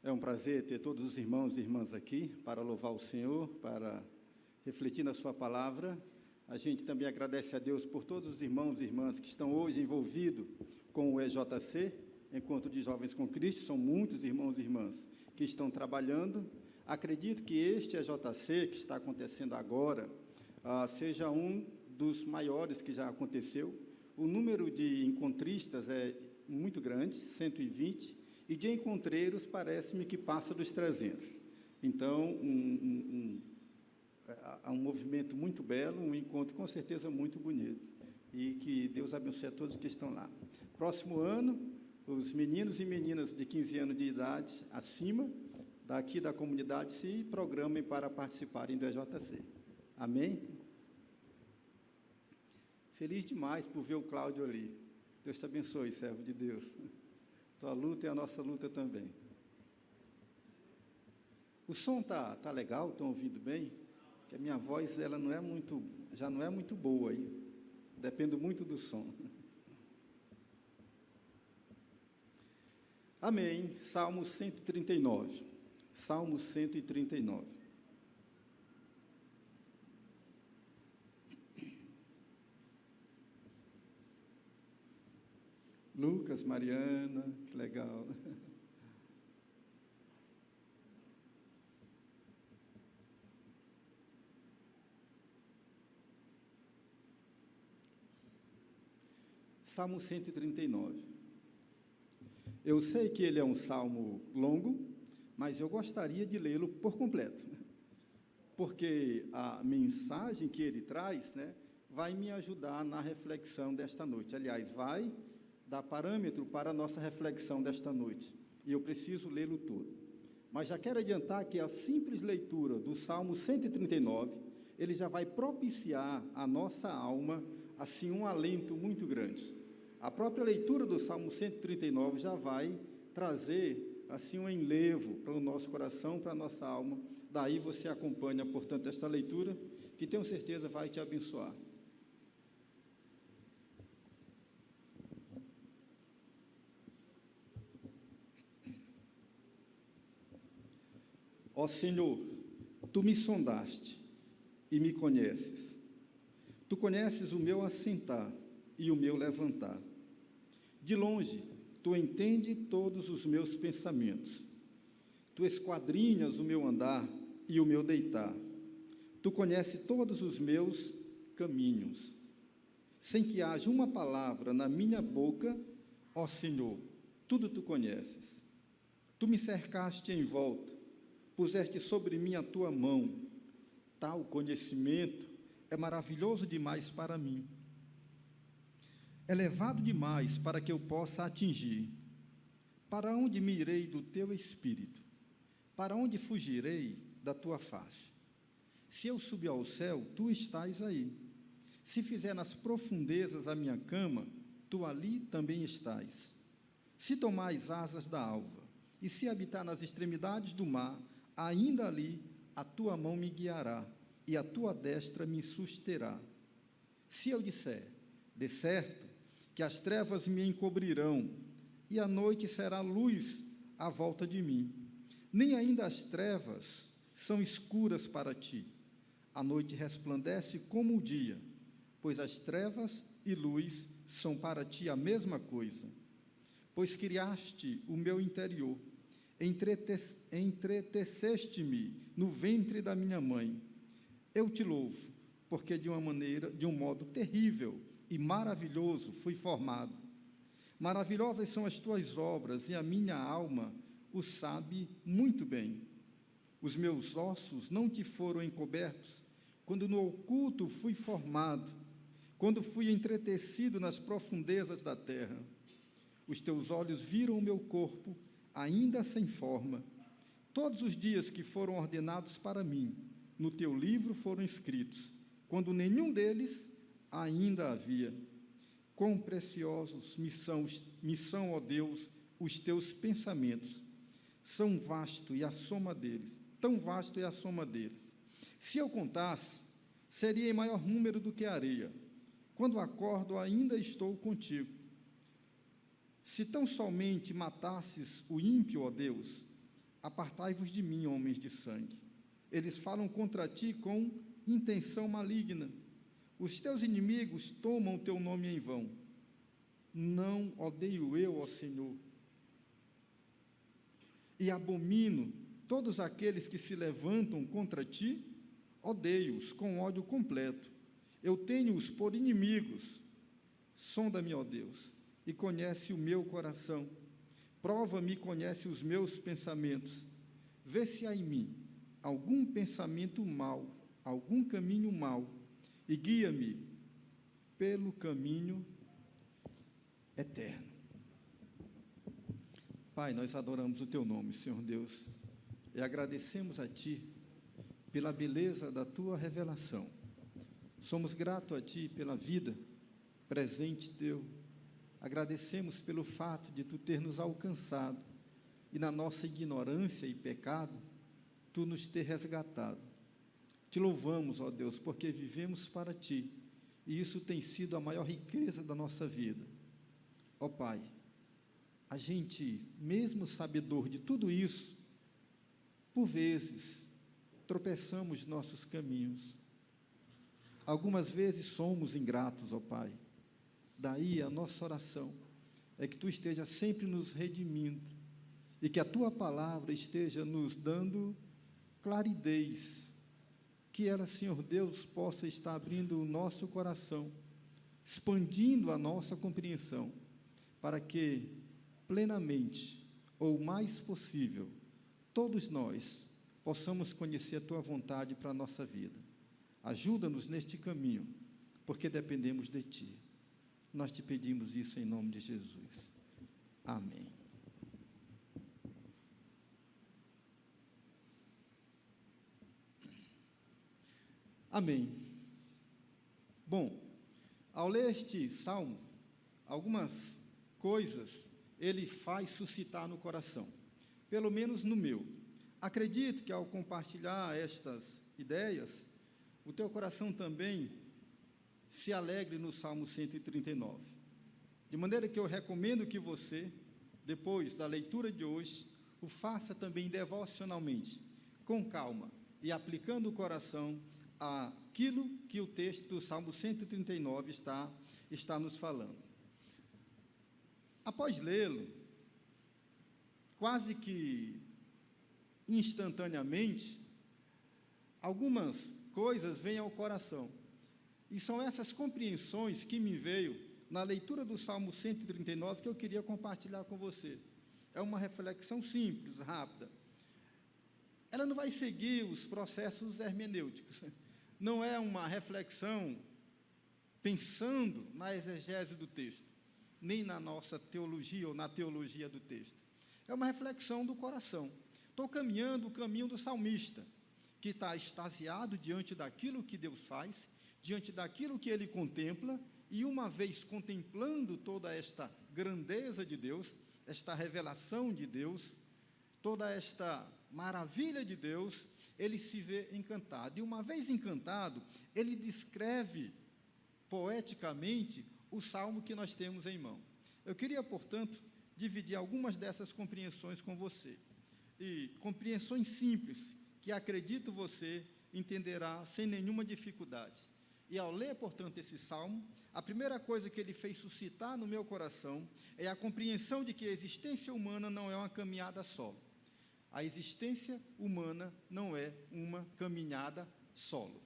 É um prazer ter todos os irmãos e irmãs aqui para louvar o Senhor, para refletir na sua palavra. A gente também agradece a Deus por todos os irmãos e irmãs que estão hoje envolvidos com o EJC, Encontro de Jovens com Cristo. São muitos irmãos e irmãs que estão trabalhando. Acredito que este EJC que está acontecendo agora seja um dos maiores que já aconteceu. O número de encontristas é muito grande, 120, e de encontreiros parece-me que passa dos 300. Então, há um movimento muito belo, um encontro com certeza muito bonito, e que Deus abençoe a todos que estão lá. Próximo ano, os meninos e meninas de 15 anos de idade acima, daqui da comunidade, se programem para participarem do EJC. Amém? Feliz demais por ver o Cláudio ali. Deus te abençoe, servo de Deus. Tua luta é a nossa luta também. O som tá legal? Estão ouvindo bem? Que a minha voz ela já não é muito boa aí. Dependo muito do som. Amém. Salmo 139. Salmo 139. Lucas, Mariana, que legal. Salmo 139. Eu sei que ele é um salmo longo, mas eu gostaria de lê-lo por completo, porque a mensagem que ele traz, vai me ajudar na reflexão desta noite. Aliás, vai dar parâmetro para a nossa reflexão desta noite, e eu preciso lê-lo todo. Mas já quero adiantar que a simples leitura do Salmo 139, ele já vai propiciar à nossa alma, assim, um alento muito grande. A própria leitura do Salmo 139 já vai trazer, assim, um enlevo para o nosso coração, para a nossa alma. Daí você acompanha, portanto, esta leitura, que tenho certeza vai te abençoar. Ó Senhor, Tu me sondaste e me conheces. Tu conheces o meu assentar e o meu levantar. De longe, Tu entendes todos os meus pensamentos. Tu esquadrinhas o meu andar e o meu deitar. Tu conheces todos os meus caminhos. Sem que haja uma palavra na minha boca, ó Senhor, tudo Tu conheces. Tu me cercaste em volta, puseste sobre mim a Tua mão. Tal conhecimento é maravilhoso demais para mim. Elevado demais para que eu possa atingir. Para onde me irei do Teu Espírito? Para onde fugirei da Tua face? Se eu subir ao céu, Tu estás aí. Se fizer nas profundezas a minha cama, Tu ali também estás. Se tomar as asas da alva, e se habitar nas extremidades do mar, ainda ali a Tua mão me guiará, e a Tua destra me susterá. Se eu disser, de certo, que as trevas me encobrirão, e a noite será luz à volta de mim, nem ainda as trevas são escuras para Ti. A noite resplandece como o dia, pois as trevas e luz são para Ti a mesma coisa. Pois criaste o meu interior, entreteceste-me no ventre da minha mãe. Eu Te louvo, porque de um modo terrível e maravilhoso fui formado. Maravilhosas são as Tuas obras, e a minha alma o sabe muito bem. Os meus ossos não Te foram encobertos, quando no oculto fui formado, quando fui entretecido nas profundezas da terra. Os Teus olhos viram o meu corpo, ainda sem forma. Todos os dias que foram ordenados para mim, no Teu livro foram escritos, quando nenhum deles ainda havia. Quão preciosos me são, ó Deus, os Teus pensamentos. São vasto e a soma deles, tão vasto é a soma deles. Se eu contasse, seria em maior número do que a areia. Quando acordo, ainda estou contigo. Se tão somente matasses o ímpio, ó Deus, Apartai-vos de mim, homens de sangue. Eles falam contra ti com intenção maligna. Os teus inimigos tomam o teu nome em vão. Não odeio eu, ó Senhor, e abomino todos aqueles que se levantam contra ti, odeio-os com ódio completo. Eu tenho-os por inimigos. Sonda-me, ó Deus, e conhece o meu coração. Prova-me e conhece os meus pensamentos. Vê se há em mim algum pensamento mau, algum caminho mau, e guia-me pelo caminho eterno. Pai, nós adoramos o Teu nome, Senhor Deus, e agradecemos a Ti pela beleza da Tua revelação. Somos gratos a Ti pela vida presente Teu. Agradecemos pelo fato de Tu ter nos alcançado e na nossa ignorância e pecado, Tu nos ter resgatado. Te louvamos, ó Deus, porque vivemos para Ti, e isso tem sido a maior riqueza da nossa vida. Ó Pai, a gente, mesmo sabedor de tudo isso, por vezes, tropeçamos nossos caminhos. Algumas vezes somos ingratos, ó Pai. Daí a nossa oração é que Tu esteja sempre nos redimindo e que a Tua palavra esteja nos dando claridez, que ela, Senhor Deus, possa estar abrindo o nosso coração, expandindo a nossa compreensão, para que plenamente, ou mais possível, todos nós possamos conhecer a Tua vontade para a nossa vida. Ajuda-nos neste caminho, porque dependemos de Ti. Nós te pedimos isso em nome de Jesus. Amém. Amém. Bom, ao ler este salmo, algumas coisas ele faz suscitar no coração, pelo menos no meu. Acredito que ao compartilhar estas ideias, o teu coração também se alegre no Salmo 139. De maneira que eu recomendo que você, depois da leitura de hoje, o faça também devocionalmente, com calma, e aplicando o coração àquilo que o texto do Salmo 139 está nos falando. Após lê-lo, quase que instantaneamente, algumas coisas vêm ao coração. E são essas compreensões que me veio na leitura do Salmo 139 que eu queria compartilhar com você. É uma reflexão simples, rápida. Ela não vai seguir os processos hermenêuticos. Não é uma reflexão pensando na exegese do texto, nem na nossa teologia ou na teologia do texto. É uma reflexão do coração. Estou caminhando o caminho do salmista, que está extasiado diante daquilo que Deus faz, diante daquilo que ele contempla, e uma vez contemplando toda esta grandeza de Deus, esta revelação de Deus, toda esta maravilha de Deus, ele se vê encantado. E uma vez encantado, ele descreve poeticamente o salmo que nós temos em mão. Eu queria, portanto, dividir algumas dessas compreensões com você. E compreensões simples, que acredito você entenderá sem nenhuma dificuldade. E ao ler, portanto, esse salmo, a primeira coisa que ele fez suscitar no meu coração é a compreensão de que a existência humana não é uma caminhada solo. A existência humana não é uma caminhada solo.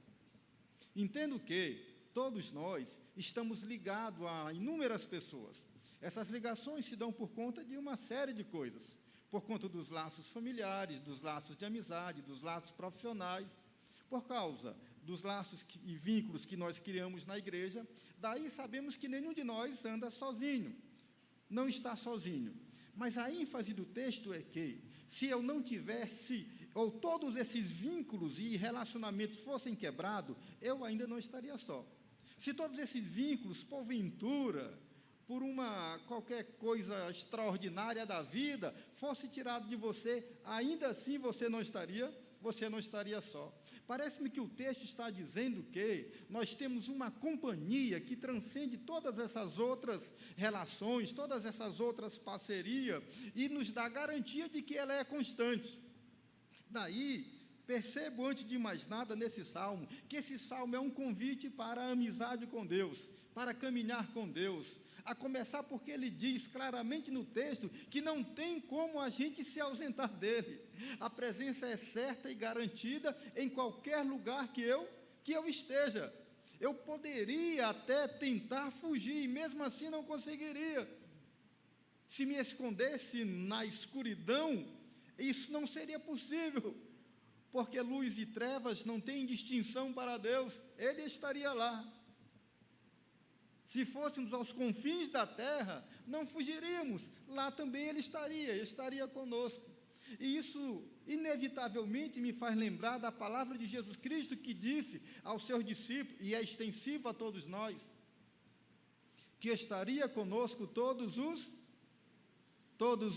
Entendo que todos nós estamos ligados a inúmeras pessoas. Essas ligações se dão por conta de uma série de coisas, por conta dos laços familiares, dos laços de amizade, dos laços profissionais, por causa dos laços e vínculos que nós criamos na igreja. Daí sabemos que nenhum de nós anda sozinho, não está sozinho. Mas a ênfase do texto é que, se eu não tivesse, ou todos esses vínculos e relacionamentos fossem quebrados, eu ainda não estaria só. Se todos esses vínculos, porventura, por uma qualquer coisa extraordinária da vida, fosse tirado de você, ainda assim você não estaria, você não estaria só. Parece-me que o texto está dizendo que nós temos uma companhia que transcende todas essas outras relações, todas essas outras parcerias, e nos dá garantia de que ela é constante. Daí, percebo, antes de mais nada, nesse salmo, que esse salmo é um convite para a amizade com Deus, para caminhar com Deus, a começar porque ele diz claramente no texto que não tem como a gente se ausentar dele. A presença é certa e garantida em qualquer lugar que eu esteja. Eu poderia até tentar fugir, e mesmo assim não conseguiria. Se me escondesse na escuridão, isso não seria possível, porque luz e trevas não têm distinção para Deus, Ele estaria lá. Se fôssemos aos confins da terra, não fugiríamos, lá também Ele estaria conosco. E isso, inevitavelmente, me faz lembrar da palavra de Jesus Cristo, que disse aos seus discípulos, e é extensivo a todos nós, que estaria conosco todos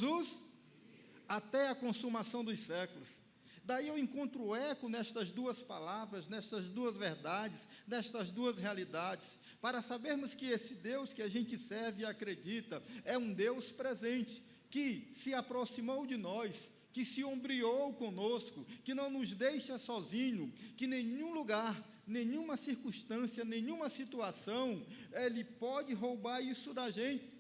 os, até a consumação dos séculos. Daí eu encontro eco nestas duas palavras, nestas duas verdades, nestas duas realidades, para sabermos que esse Deus que a gente serve e acredita é um Deus presente, que se aproximou de nós, que se ombreou conosco, que não nos deixa sozinho, que nenhum lugar, nenhuma circunstância, nenhuma situação, Ele pode roubar isso da gente.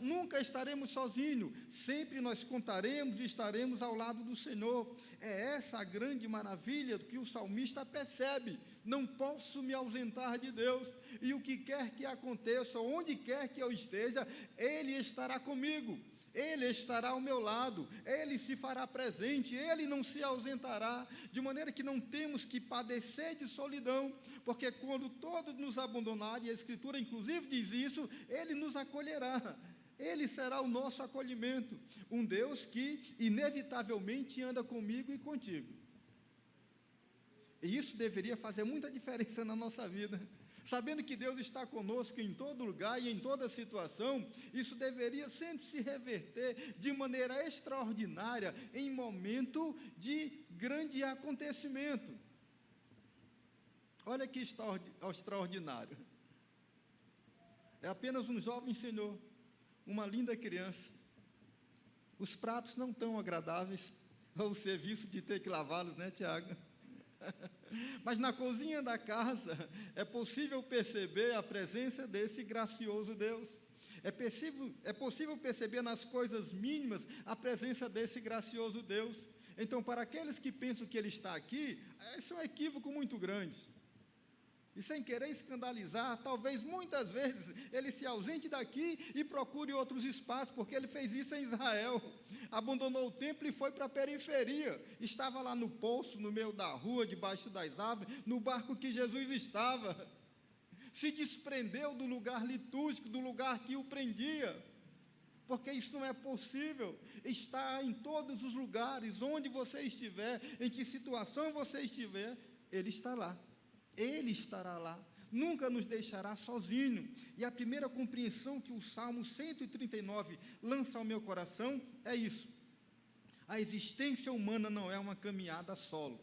Nunca estaremos sozinhos, sempre nós contaremos e estaremos ao lado do Senhor. É essa a grande maravilha que o salmista percebe. Não posso me ausentar de Deus, e o que quer que aconteça, onde quer que eu esteja, Ele estará comigo, Ele estará ao meu lado, Ele se fará presente, Ele não se ausentará, de maneira que não temos que padecer de solidão, porque quando todos nos abandonarem, e a Escritura inclusive diz isso, Ele nos acolherá, Ele será o nosso acolhimento, um Deus que inevitavelmente anda comigo e contigo. E isso deveria fazer muita diferença na nossa vida. Sabendo que Deus está conosco em todo lugar e em toda situação, isso deveria sempre se reverter de maneira extraordinária em momento de grande acontecimento. Olha que extraordinário. É apenas um jovem senhor, uma linda criança. Os pratos não tão agradáveis, o serviço de ter que lavá-los, né, Tiago? Mas na cozinha da casa é possível perceber a presença desse gracioso Deus. É possível perceber nas coisas mínimas a presença desse gracioso Deus. Então, para aqueles que pensam que Ele está aqui, isso é um equívoco muito grande. E sem querer escandalizar, talvez muitas vezes Ele se ausente daqui e procure outros espaços, porque Ele fez isso em Israel. Abandonou o templo e foi para a periferia. Estava lá no poço, no meio da rua, debaixo das árvores, no barco que Jesus estava. Se desprendeu do lugar litúrgico, do lugar que o prendia. Porque isso não é possível. Está em todos os lugares, onde você estiver, em que situação você estiver, Ele está lá. Ele estará lá, nunca nos deixará sozinho. E a primeira compreensão que o Salmo 139 lança ao meu coração é isso. A existência humana não é uma caminhada solo,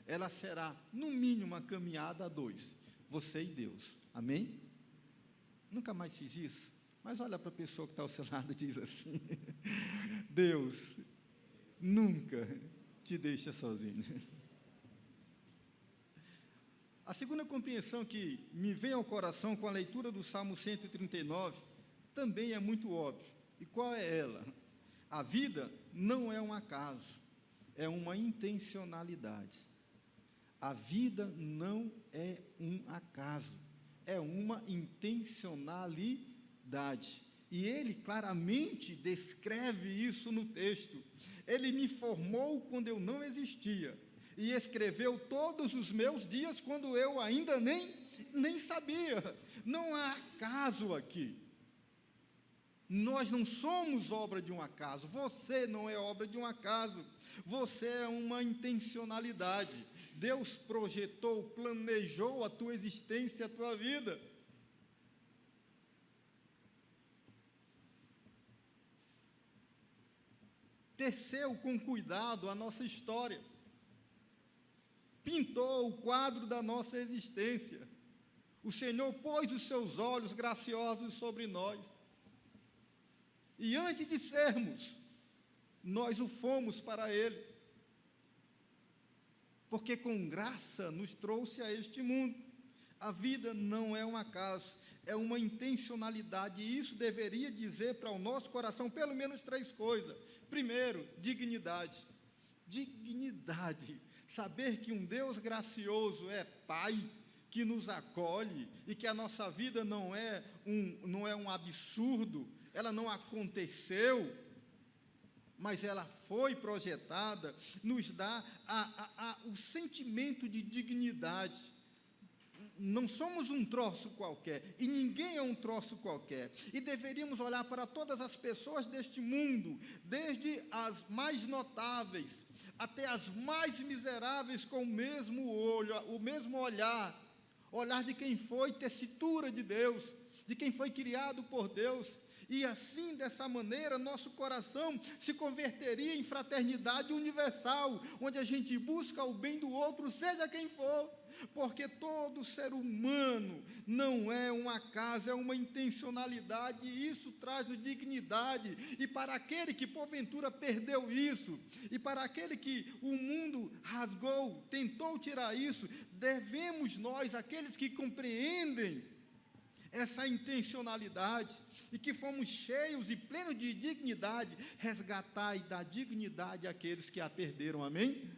ela será, no mínimo, uma caminhada a dois, você e Deus. Amém? Nunca mais fiz isso, mas olha para a pessoa que está ao seu lado e diz assim: Deus nunca te deixa sozinho. A segunda compreensão que me vem ao coração com a leitura do Salmo 139 também é muito óbvia. E qual é ela? A vida não é um acaso, é uma intencionalidade. A vida não é um acaso, é uma intencionalidade. E ele claramente descreve isso no texto. Ele me formou quando eu não existia, e escreveu todos os meus dias quando eu ainda nem sabia. Não há acaso aqui. Nós não somos obra de um acaso. Você não é obra de um acaso. Você é uma intencionalidade. Deus projetou, planejou a tua existência, a tua vida. Teceu com cuidado a nossa história. pintou o quadro da nossa existência. O Senhor pôs os seus olhos graciosos sobre nós. E antes de sermos, nós o fomos para Ele. Porque com graça nos trouxe a este mundo. A vida não é um acaso, é uma intencionalidade, e isso deveria dizer para o nosso coração pelo menos 3 coisas. Primeiro, dignidade. Dignidade. Saber que um Deus gracioso é Pai, que nos acolhe, e que a nossa vida não é um absurdo, ela não aconteceu, mas ela foi projetada, nos dá o sentimento de dignidade. Não somos um troço qualquer, e ninguém é um troço qualquer, e deveríamos olhar para todas as pessoas deste mundo, desde as mais notáveis, até as mais miseráveis, com o mesmo olho, o mesmo olhar de quem foi tessitura de Deus, de quem foi criado por Deus, e assim, dessa maneira, nosso coração se converteria em fraternidade universal, onde a gente busca o bem do outro, seja quem for, porque todo ser humano não é um acaso, é uma intencionalidade, e isso traz-nos dignidade, e para aquele que porventura perdeu isso, e para aquele que o mundo rasgou, tentou tirar isso, devemos nós, aqueles que compreendem essa intencionalidade, e que fomos cheios e plenos de dignidade, resgatar e dar dignidade àqueles que a perderam, amém?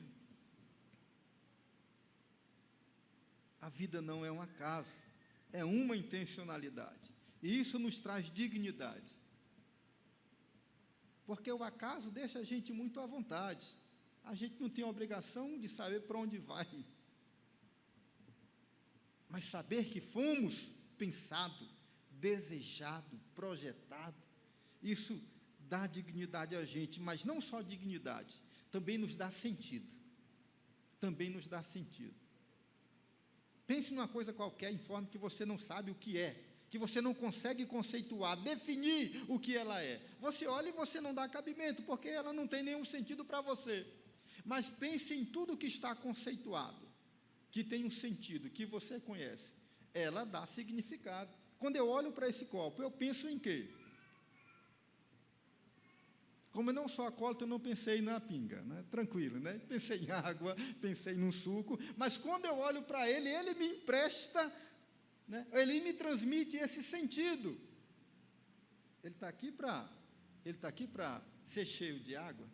A vida não é um acaso, é uma intencionalidade, e isso nos traz dignidade, porque o acaso deixa a gente muito à vontade, a gente não tem a obrigação de saber para onde vai, mas saber que fomos pensado, desejado, projetado, isso dá dignidade a gente, mas não só dignidade, também nos dá sentido, Pense numa coisa qualquer, informe que você não sabe o que é, que você não consegue conceituar, definir o que ela é, você olha e você não dá cabimento, porque ela não tem nenhum sentido para você, mas pense em tudo que está conceituado, que tem um sentido, que você conhece, ela dá significado. Quando eu olho para esse copo, eu penso em quê? Como eu não sou alcoólatra, eu não pensei na pinga, né? Tranquilo, né? Pensei em água, pensei num suco, mas quando eu olho para ele, ele me empresta, né? Ele me transmite esse sentido. Ele está aqui para ser cheio de água,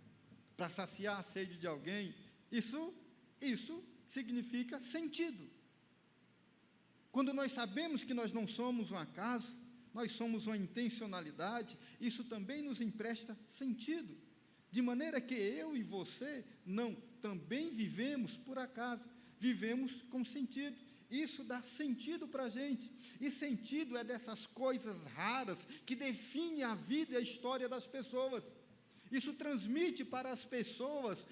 para saciar a sede de alguém. Isso significa sentido. Quando nós sabemos que nós não somos um acaso, nós somos uma intencionalidade, isso também nos empresta sentido, de maneira que eu e você também vivemos por acaso, vivemos com sentido, isso dá sentido para a gente, e sentido é dessas coisas raras que definem a vida e a história das pessoas, isso transmite para as pessoas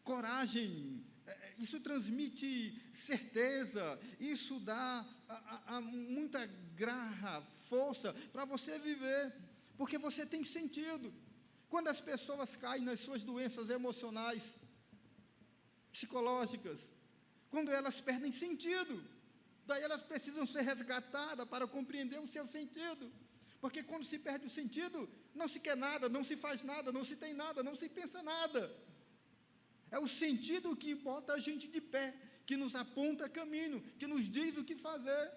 coragem, isso transmite certeza, isso dá muita garra, força para você viver, porque você tem sentido. Quando as pessoas caem nas suas doenças emocionais, psicológicas, quando elas perdem sentido, daí elas precisam ser resgatadas para compreender o seu sentido, porque quando se perde o sentido, não se quer nada, não se faz nada, não se tem nada, não se pensa nada. É o sentido que bota a gente de pé, que nos aponta caminho, que nos diz o que fazer.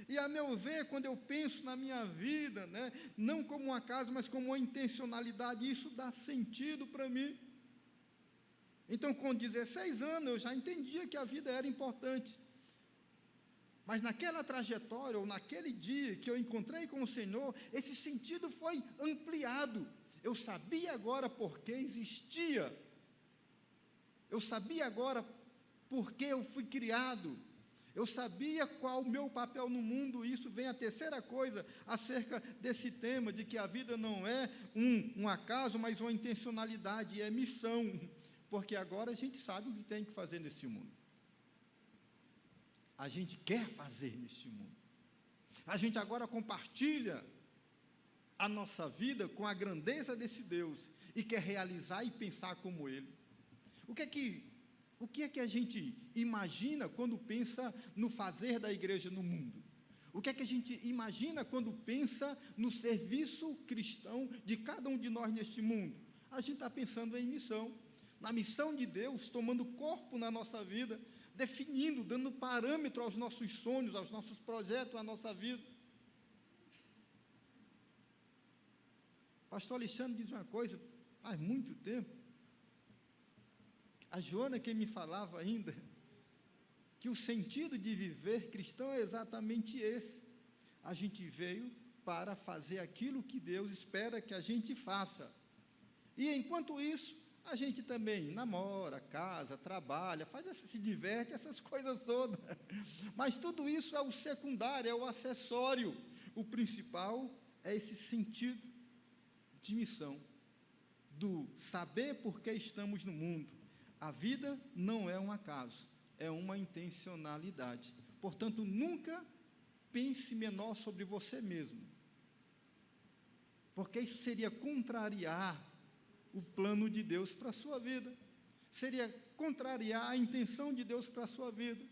E, a meu ver, quando eu penso na minha vida, né, não como um acaso, mas como uma intencionalidade, isso dá sentido para mim. Então, com 16 anos, eu já entendia que a vida era importante. Mas naquela trajetória, ou naquele dia que eu encontrei com o Senhor, esse sentido foi ampliado. Eu sabia agora por que existia. Eu sabia agora por que eu fui criado. Eu sabia qual o meu papel no mundo. Isso vem a terceira coisa acerca desse tema, de que a vida não é um acaso, mas uma intencionalidade, é missão. Porque agora a gente sabe o que tem que fazer nesse mundo. A gente quer fazer neste mundo. A gente agora compartilha a nossa vida com a grandeza desse Deus e quer realizar e pensar como Ele. O que é que O que é que a gente imagina quando pensa no fazer da igreja no mundo? O que é que a gente imagina quando pensa no serviço cristão de cada um de nós neste mundo? A gente está pensando em missão, na missão de Deus, tomando corpo na nossa vida, definindo, dando parâmetro aos nossos sonhos, aos nossos projetos, à nossa vida. Pastor Alexandre diz uma coisa, faz muito tempo, a Joana que me falava ainda, que o sentido de viver cristão é exatamente esse. A gente veio para fazer aquilo que Deus espera que a gente faça. E enquanto isso, a gente também namora, casa, trabalha, se diverte, essas coisas todas. Mas tudo isso é o secundário, é o acessório. O principal é esse sentido de missão, do saber por que estamos no mundo. A vida não é um acaso, é uma intencionalidade. Portanto, nunca pense menor sobre você mesmo, porque isso seria contrariar o plano de Deus para a sua vida, seria contrariar a intenção de Deus para a sua vida.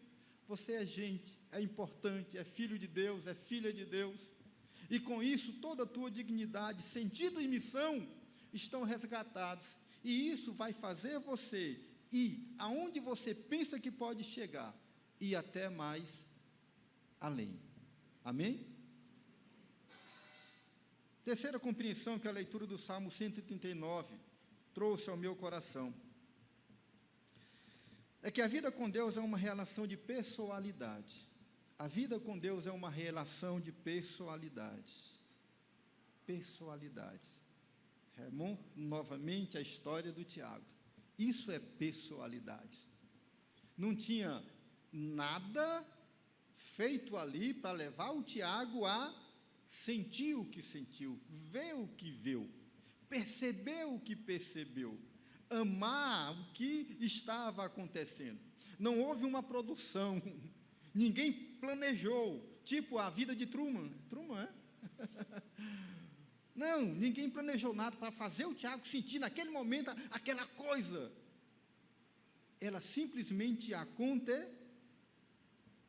Você é gente, é importante, é filho de Deus, é filha de Deus, e com isso toda a tua dignidade, sentido e missão estão resgatados, e isso vai fazer você ir aonde você pensa que pode chegar, e até mais além. Amém? Terceira compreensão que a leitura do Salmo 139 trouxe ao meu coração é que a vida com Deus é uma relação de pessoalidade. A vida com Deus é uma relação de pessoalidade. Pessoalidade. Remonto novamente a história do Tiago. Isso é pessoalidade. Não tinha nada feito ali para levar o Tiago a sentir o que sentiu, ver o que viu, perceber o que percebeu, amar o que estava acontecendo. Não houve uma produção, ninguém planejou, tipo a vida de Truman. Truman, é? Não, ninguém planejou nada para fazer o Tiago sentir naquele momento aquela coisa. Ela simplesmente aconteceu.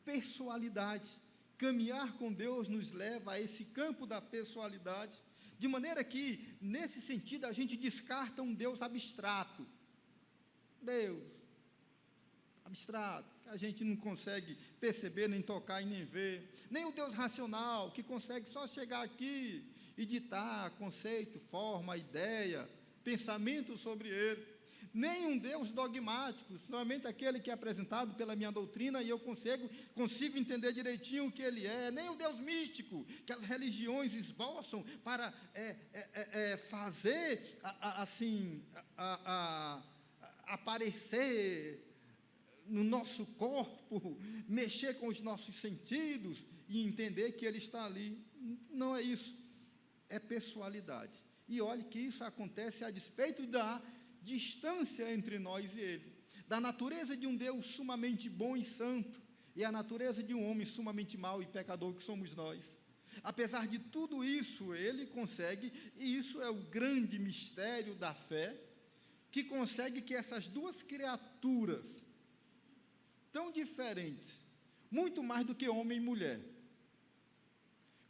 Pessoalidade. Caminhar com Deus nos leva a esse campo da pessoalidade, de maneira que, nesse sentido, a gente descarta um Deus abstrato. Deus abstrato, que a gente não consegue perceber, nem tocar e nem ver. Nem o Deus racional, que consegue só chegar aqui e ditar conceito, forma, ideia, pensamento sobre ele. Nem um Deus dogmático, somente aquele que é apresentado pela minha doutrina e eu consigo entender direitinho o que ele é. Nem o Deus místico, que as religiões esboçam para fazer, aparecer no nosso corpo, mexer com os nossos sentidos e entender que ele está ali. Não é isso, é pessoalidade. E olhe que isso acontece a despeito da distância entre nós e ele, da natureza de um Deus sumamente bom e santo, e a natureza de um homem sumamente mau e pecador que somos nós. Apesar de tudo isso, ele consegue, e isso é o grande mistério da fé, que consegue que essas duas criaturas, tão diferentes, muito mais do que homem e mulher,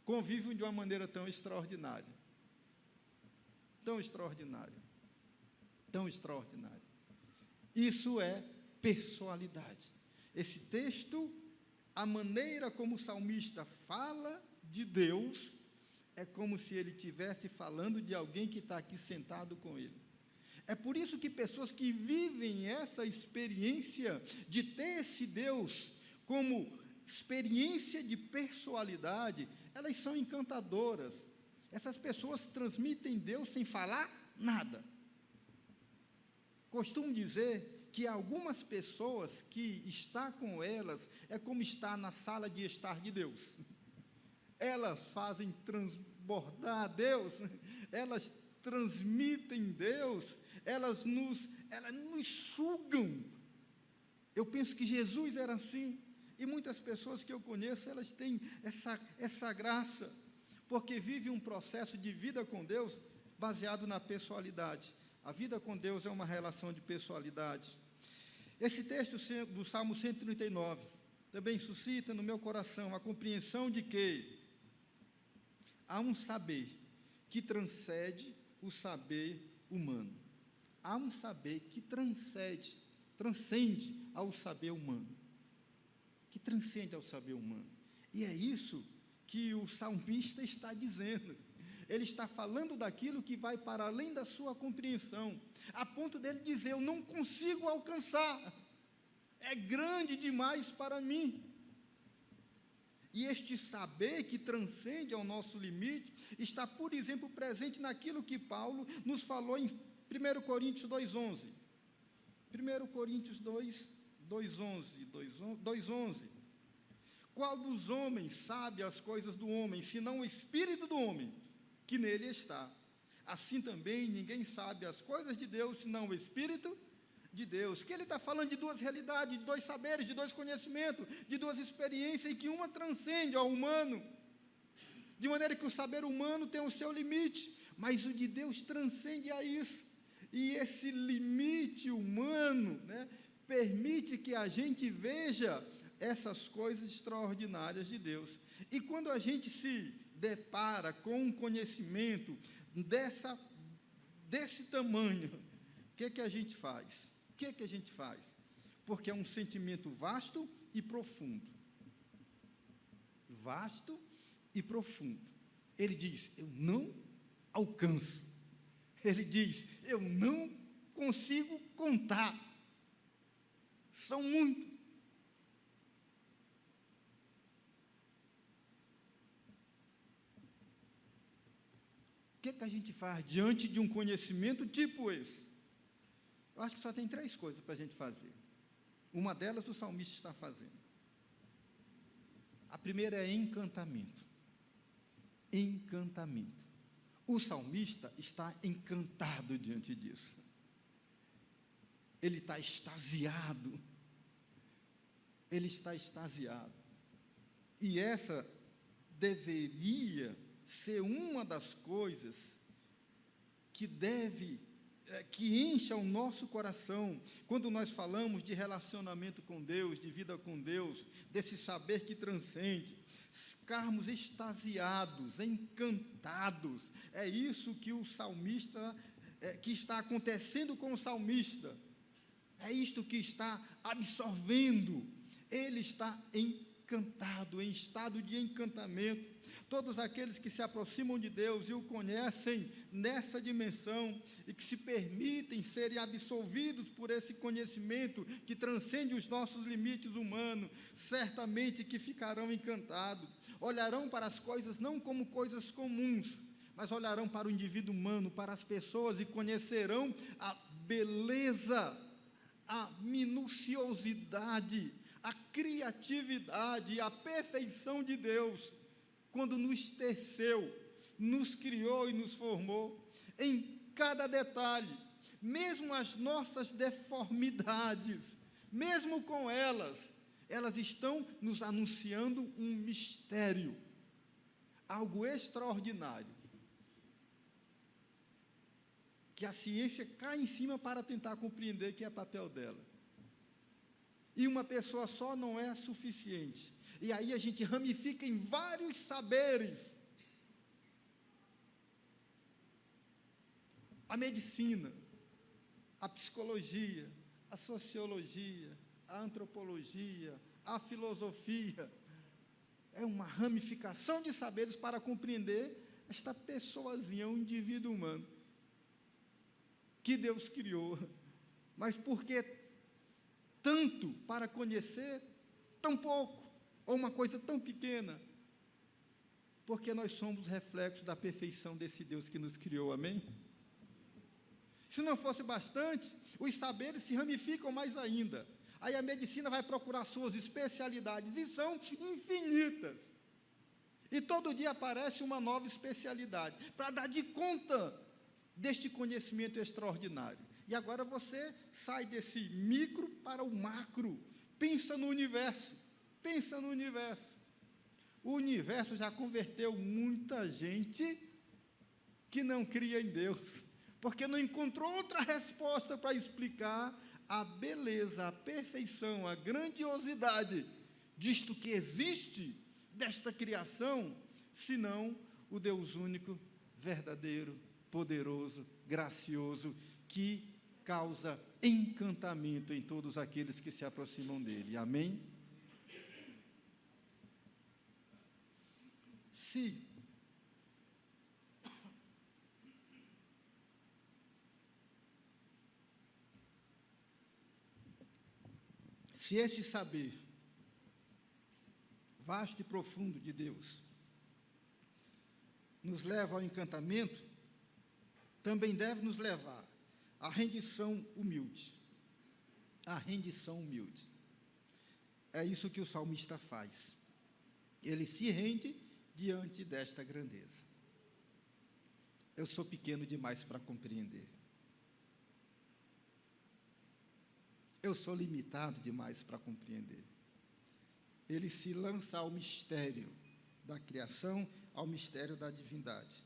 convivem de uma maneira tão extraordinária. Tão extraordinária. Tão extraordinário. Isso é pessoalidade. Esse texto, a maneira como o salmista fala de Deus, é como se ele estivesse falando de alguém que está aqui sentado com ele. É por isso que pessoas que vivem essa experiência de ter esse Deus como experiência de pessoalidade, elas são encantadoras. Essas pessoas transmitem Deus sem falar nada. Costumo dizer que algumas pessoas que estar com elas é como estar na sala de estar de Deus. Elas fazem transbordar Deus, elas transmitem Deus, elas nos sugam. Eu penso que Jesus era assim, e muitas pessoas que eu conheço, elas têm essa graça, porque vivem um processo de vida com Deus baseado na pessoalidade. A vida com Deus é uma relação de pessoalidade. Esse texto do Salmo 139 também suscita no meu coração a compreensão de que há um saber que transcende o saber humano. Há um saber que transcende ao saber humano. Que transcende ao saber humano. E é isso que o salmista está dizendo. Ele está falando daquilo que vai para além da sua compreensão, a ponto dele dizer: eu não consigo alcançar, é grande demais para mim. E este saber que transcende ao nosso limite, está, por exemplo, presente naquilo que Paulo nos falou em 1 Coríntios 2,11. 1 Coríntios 2,11. Qual dos homens sabe as coisas do homem, senão o espírito do homem que nele está? Assim também ninguém sabe as coisas de Deus, senão o espírito de Deus. Que ele está falando de duas realidades, de dois saberes, de dois conhecimentos, de duas experiências, e que uma transcende ao humano, de maneira que o saber humano tem o seu limite, mas o de Deus transcende a isso. E esse limite humano, né, permite que a gente veja essas coisas extraordinárias de Deus. E quando a gente se depara com um conhecimento desse tamanho, o que a gente faz? O que a gente faz? Porque é um sentimento vasto e profundo. Vasto e profundo. Ele diz: eu não alcanço. Ele diz: eu não consigo contar. São muitos. O que a gente faz diante de um conhecimento tipo esse? Eu acho que só tem 3 coisas para a gente fazer. Uma delas o salmista está fazendo. A primeira é encantamento. Encantamento. O salmista está encantado diante disso. Ele está extasiado. Ele está extasiado. E essa deveria ser uma das coisas que encha o nosso coração, quando nós falamos de relacionamento com Deus, de vida com Deus, desse saber que transcende, ficarmos extasiados, encantados. É isso que o salmista, que está acontecendo com o salmista, é isto que está absorvendo. Ele está encantado, em estado de encantamento. Todos aqueles que se aproximam de Deus e o conhecem nessa dimensão e que se permitem serem absolvidos por esse conhecimento que transcende os nossos limites humanos, certamente que ficarão encantados. Olharão para as coisas não como coisas comuns, mas olharão para o indivíduo humano, para as pessoas, e conhecerão a beleza, a minuciosidade, a criatividade, a perfeição de Deus, quando nos teceu, nos criou e nos formou, em cada detalhe, mesmo as nossas deformidades, mesmo com elas estão nos anunciando um mistério, algo extraordinário, que a ciência cai em cima para tentar compreender, que é papel dela. E uma pessoa só não é suficiente. E aí a gente ramifica em vários saberes. A medicina, a psicologia, a sociologia, a antropologia, a filosofia. É uma ramificação de saberes para compreender esta pessoazinha, um indivíduo humano, que Deus criou. Mas por que tanto para conhecer tão pouco? Ou uma coisa tão pequena? Porque nós somos reflexos da perfeição desse Deus que nos criou, amém? Se não fosse bastante, os saberes se ramificam mais ainda. Aí a medicina vai procurar suas especialidades, e são infinitas. E todo dia aparece uma nova especialidade, para dar de conta deste conhecimento extraordinário. E agora você sai desse micro para o macro, pensa no universo. Pensa no universo. O universo já converteu muita gente que não cria em Deus, porque não encontrou outra resposta para explicar a beleza, a perfeição, a grandiosidade disto que existe, desta criação, senão o Deus único, verdadeiro, poderoso, gracioso, que causa encantamento em todos aqueles que se aproximam dele. Amém? Se esse saber vasto e profundo de Deus nos leva ao encantamento, também deve nos levar à rendição humilde. A rendição humilde. É isso que o salmista faz. Ele se rende diante desta grandeza. Eu sou pequeno demais para compreender. Eu sou limitado demais para compreender. Ele se lança ao mistério da criação, ao mistério da divindade.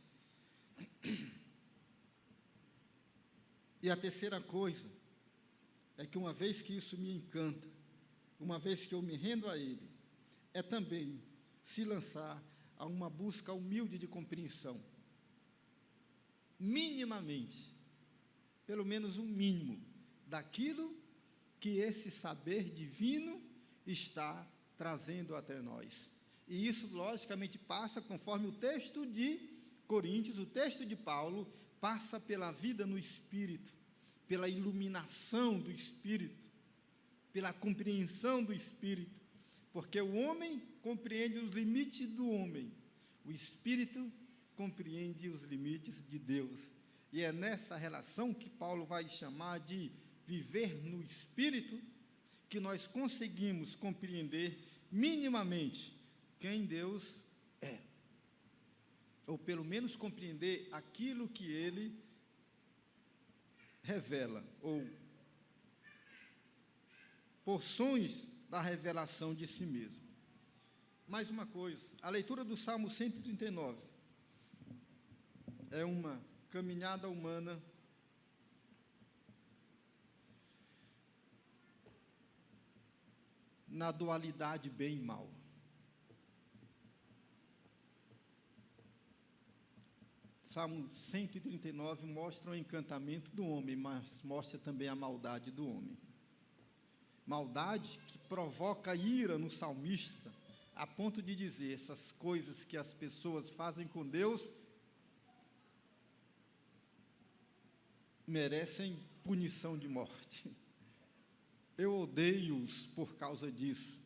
E a terceira coisa é que, uma vez que isso me encanta, uma vez que eu me rendo a Ele, é também se lançar a uma busca humilde de compreensão. Minimamente, pelo menos um mínimo, daquilo que esse saber divino está trazendo até nós. E isso, logicamente, passa, conforme o texto de Coríntios, o texto de Paulo, passa pela vida no Espírito, pela iluminação do Espírito, pela compreensão do Espírito, porque o homem compreende os limites do homem, o Espírito compreende os limites de Deus. E é nessa relação que Paulo vai chamar de viver no Espírito, que nós conseguimos compreender minimamente quem Deus é, ou pelo menos compreender aquilo que Ele revela, ou porções da revelação de si mesmo. Mais uma coisa, a leitura do Salmo 139 é uma caminhada humana na dualidade bem e mal. Salmo 139 mostra o encantamento do homem, mas mostra também a maldade do homem. Maldade que provoca ira no salmista, a ponto de dizer: essas coisas que as pessoas fazem com Deus merecem punição de morte. Eu odeio-os por causa disso.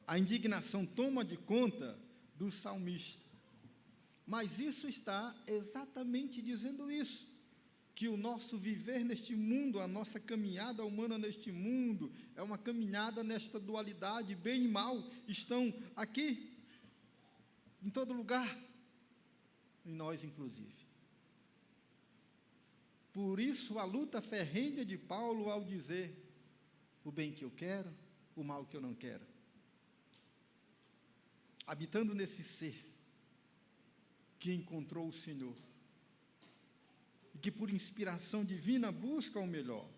A indignação toma de conta do salmista. Mas isso está exatamente dizendo isso, que o nosso viver neste mundo, a nossa caminhada humana neste mundo, é uma caminhada nesta dualidade, bem e mal, estão aqui, em todo lugar, em nós inclusive. Por isso a luta ferrenha de Paulo ao dizer: o bem que eu quero, o mal que eu não quero. Habitando nesse ser que encontrou o Senhor, e que por inspiração divina busca o melhor.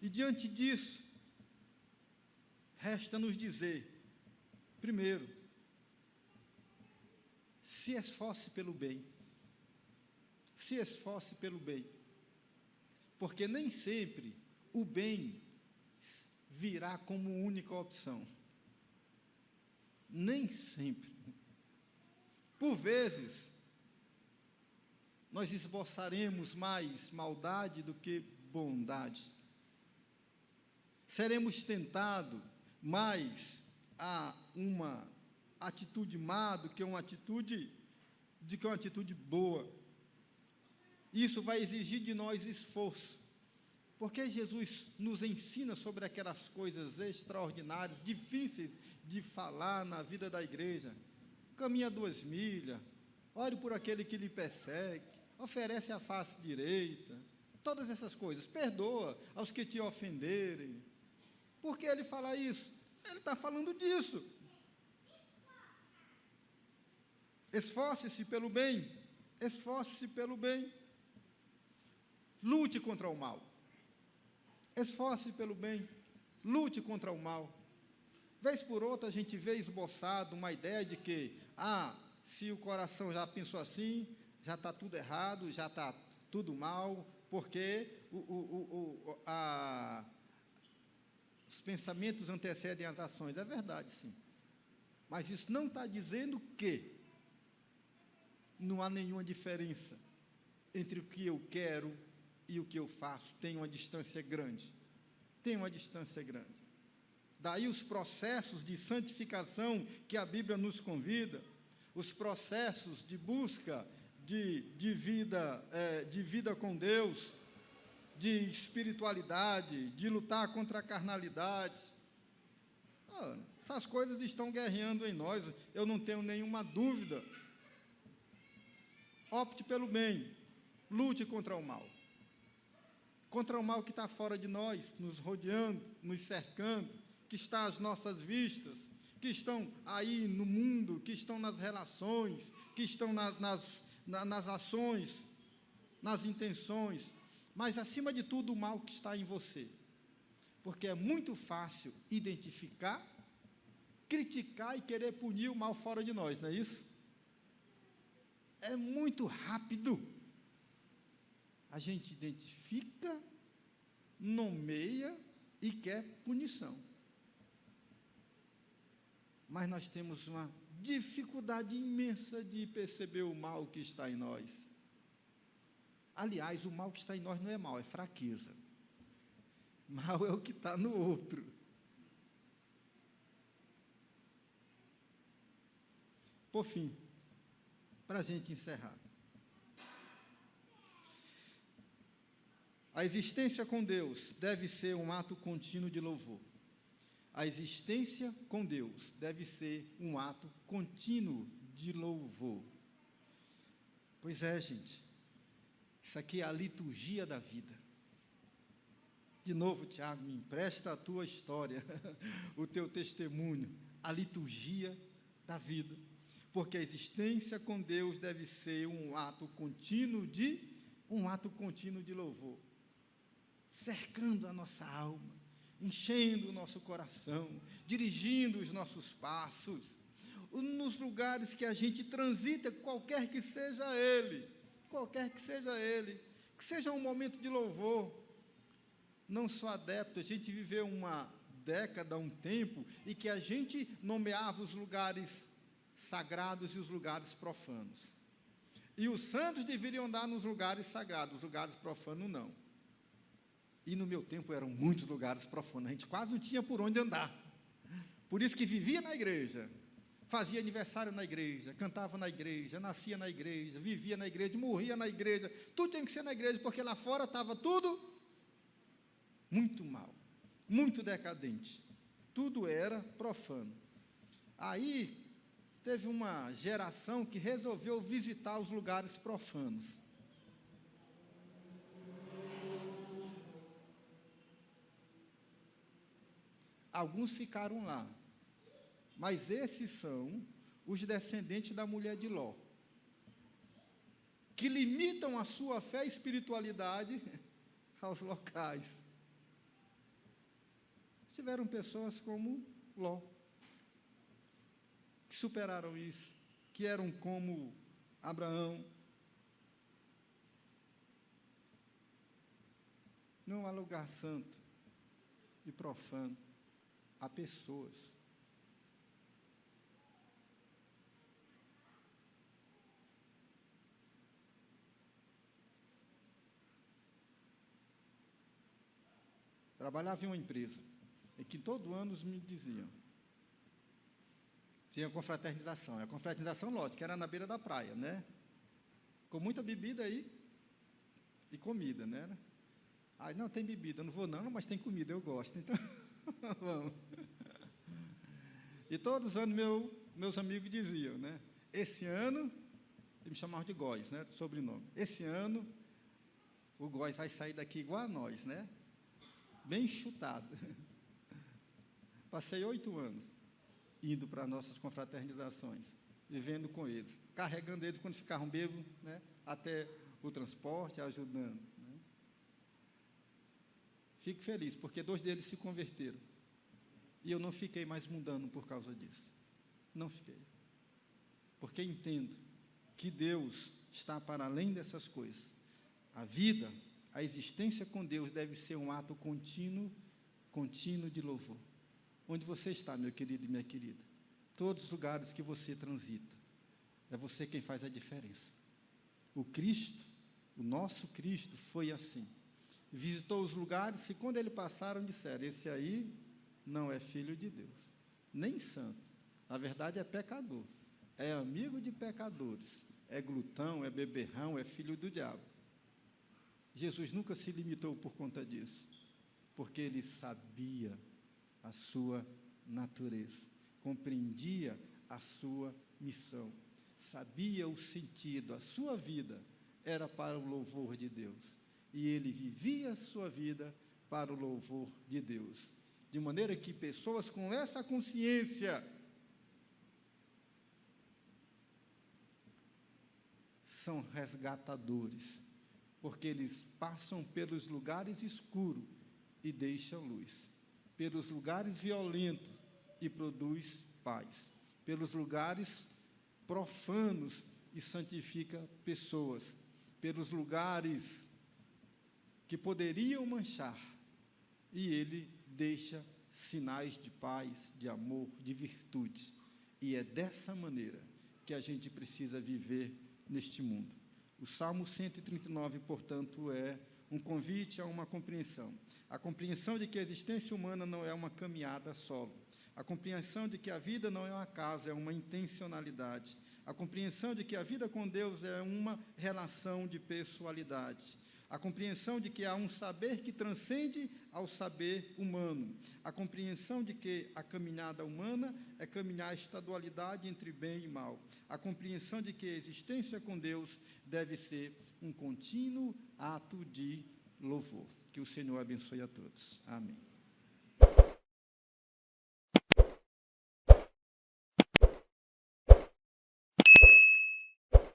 E diante disso, resta-nos dizer, primeiro, se esforce pelo bem. Se esforce pelo bem. Porque nem sempre o bem virá como única opção. Nem sempre. Por vezes, nós esboçaremos mais maldade do que bondade. Seremos tentados mais a uma atitude má do que uma atitude boa. Isso vai exigir de nós esforço, porque Jesus nos ensina sobre aquelas coisas extraordinárias, difíceis de falar na vida da igreja. Caminha 2 milhas, ore por aquele que lhe persegue, oferece a face direita, todas essas coisas, perdoa aos que te ofenderem. Por que ele fala isso? Ele está falando disso. Esforce-se pelo bem, esforce-se pelo bem, lute contra o mal. Esforce pelo bem, lute contra o mal. Vez por outra, a gente vê esboçado uma ideia de que, se o coração já pensou assim, já está tudo errado, já está tudo mal, porque os pensamentos antecedem as ações. É verdade, sim. Mas isso não está dizendo que não há nenhuma diferença entre o que eu quero e o que eu faço. Tem uma distância grande. Tem uma distância grande. Daí os processos de santificação que a Bíblia nos convida, os processos de busca de vida com Deus, de espiritualidade, de lutar contra a carnalidade. Essas coisas estão guerreando em nós, eu não tenho nenhuma dúvida. Opte pelo bem, lute contra o mal. Contra o mal que está fora de nós, nos rodeando, nos cercando, que está às nossas vistas, que estão aí no mundo, que estão nas relações, que estão nas ações, nas intenções, mas, acima de tudo, o mal que está em você. Porque é muito fácil identificar, criticar e querer punir o mal fora de nós, não é isso? É muito rápido. A gente identifica, nomeia e quer punição. Mas nós temos uma dificuldade imensa de perceber o mal que está em nós. Aliás, o mal que está em nós não é mal, é fraqueza. Mal é o que está no outro. Por fim, para a gente encerrar. A existência com Deus deve ser um ato contínuo de louvor. A existência com Deus deve ser um ato contínuo de louvor. Pois é, gente, isso aqui é a liturgia da vida. De novo, Tiago, me empresta a tua história, o teu testemunho, a liturgia da vida. Porque a existência com Deus deve ser um ato contínuo de louvor. Cercando a nossa alma, enchendo o nosso coração, dirigindo os nossos passos, nos lugares que a gente transita, qualquer que seja ele, que seja um momento de louvor. Não sou adepto, a gente viveu uma década, um tempo, e que a gente nomeava os lugares sagrados e os lugares profanos. E os santos deveriam andar nos lugares sagrados, os lugares profanos não. E no meu tempo eram muitos lugares profanos, a gente quase não tinha por onde andar. Por isso que vivia na igreja, fazia aniversário na igreja, cantava na igreja, nascia na igreja, vivia na igreja, morria na igreja, tudo tinha que ser na igreja, porque lá fora estava tudo muito mal, muito decadente, tudo era profano. Aí teve uma geração que resolveu visitar os lugares profanos. Alguns ficaram lá, mas esses são os descendentes da mulher de Ló, que limitam a sua fé e espiritualidade aos locais. Tiveram pessoas como Ló, que superaram isso, que eram como Abraão. Não há lugar santo e profano. Há pessoas. Trabalhava em uma empresa, e que todo ano me diziam, tinha confraternização, a confraternização, lógico, era na beira da praia, né? Com muita bebida aí, e comida, né? Aí, não, tem bebida, não vou não, mas tem comida, eu gosto, então... Vamos. E todos os anos meus amigos diziam, né? Esse ano, eles me chamavam de Góis, né? Sobrenome. Esse ano, o Góis vai sair daqui igual a nós, né? Bem chutado. Passei 8 anos indo para nossas confraternizações, vivendo com eles, carregando eles quando ficavam bêbados, né? Até o transporte, ajudando. Né? Fico feliz, porque 2 deles se converteram. E eu não fiquei mais mundano por causa disso. Não fiquei. Porque entendo que Deus está para além dessas coisas. A vida, a existência com Deus deve ser um ato contínuo de louvor. Onde você está, meu querido e minha querida? Todos os lugares que você transita, é você quem faz a diferença. O Cristo, o nosso Cristo, foi assim. Visitou os lugares que, quando ele passaram, disseram: esse aí não é filho de Deus, nem santo. Na verdade, é pecador, é amigo de pecadores, é glutão, é beberrão, é filho do diabo. Jesus nunca se limitou por conta disso, porque ele sabia a sua natureza, compreendia a sua missão, sabia o sentido, a sua vida era para o louvor de Deus, e ele vivia a sua vida para o louvor de Deus, de maneira que pessoas com essa consciência são resgatadores, porque eles passam pelos lugares escuros e deixam luz, pelos lugares violentos e produz paz, pelos lugares profanos e santifica pessoas, pelos lugares que poderiam manchar, e ele deixa sinais de paz, de amor, de virtude, e é dessa maneira que a gente precisa viver neste mundo. O Salmo 139, portanto, é um convite a uma compreensão. A compreensão de que a existência humana não é uma caminhada solo. A compreensão de que a vida não é um acaso, é uma intencionalidade. A compreensão de que a vida com Deus é uma relação de pessoalidade. A compreensão de que há um saber que transcende ao saber humano. A compreensão de que a caminhada humana é caminhar a estadualidade entre bem e mal. A compreensão de que a existência com Deus deve ser um contínuo ato de louvor. Que o Senhor abençoe a todos. Amém.